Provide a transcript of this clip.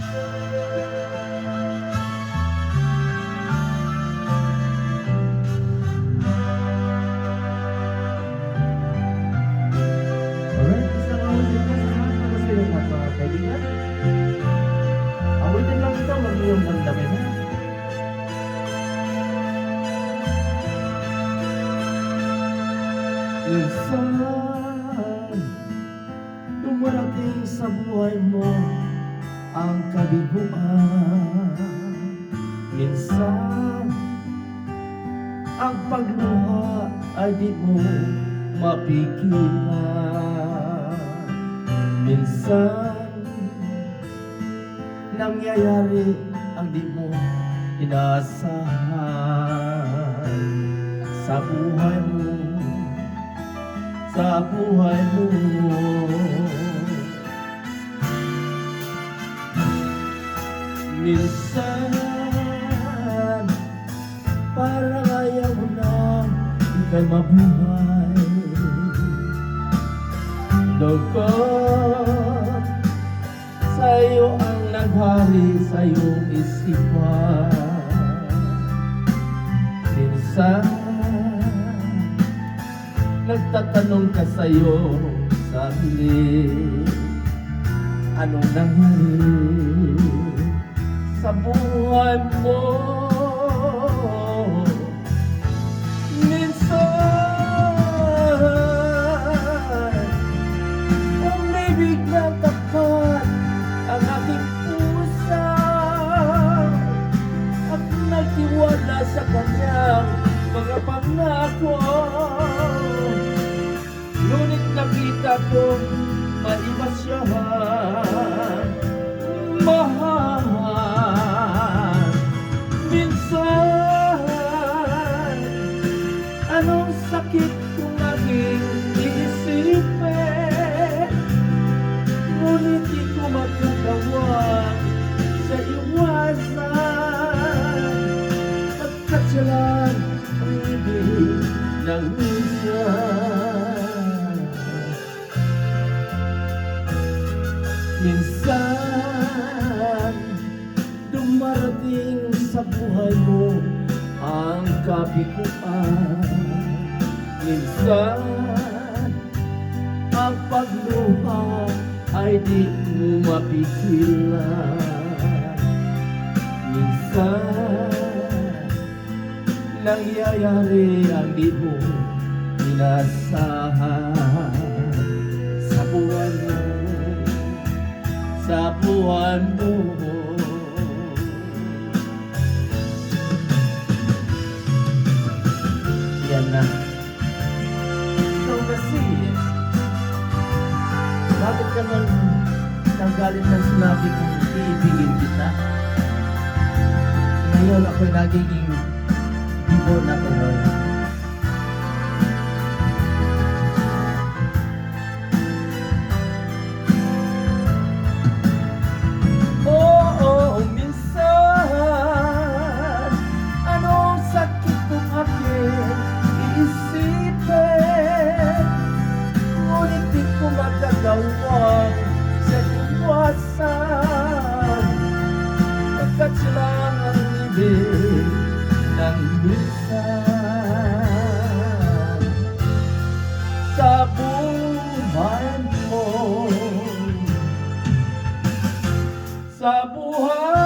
Alright, isang awitin po sa lahat ng masayang mga kaibigan. Awitin lang ito, huwag niyong damdamin ha. Minsan, dumarating sa buhay mo ang kabiguan. Minsan, ang pagluha ay di mo mapigilan. Minsan, nangyayari ang di mo inaasahan sa buhay mo, sa buhay mo. Minsan, parang ayaw mo na ika'y mabuhay. Dugot sa'yo ang naghari sa iyong isipan. Minsan, nagtatanong ka sa iyong sarili, anong nangyari sa buhay mo? Minsan, umibig ng tapat ang aking pusa at nagtiwala sa kanyang mga pangako. Ngunit nakita kong maiba siya, mahal. Minsan, anong sakit kung naging iisipin, ngunit di ko magagawa sa iwasan, pagkat siya lang ang ibig ng minsan. Minsan, dumarating sa buhay mo ang kabiguan. Minsan, ang pagluha ay di mo mapigilan. Minsan, nangyayari ang di mo inasahan sa buwan mo, sa buwan mo. Yan na. Ikaw kasi, bakit ka man nanggalit ng sinabi kong iibigin kita? Ngayon ako'y nagiging bibo na tuloy. Magagawang sa iwasan, pagkat sila ang ibig ng minsan. Sa buhay mo, sa buhay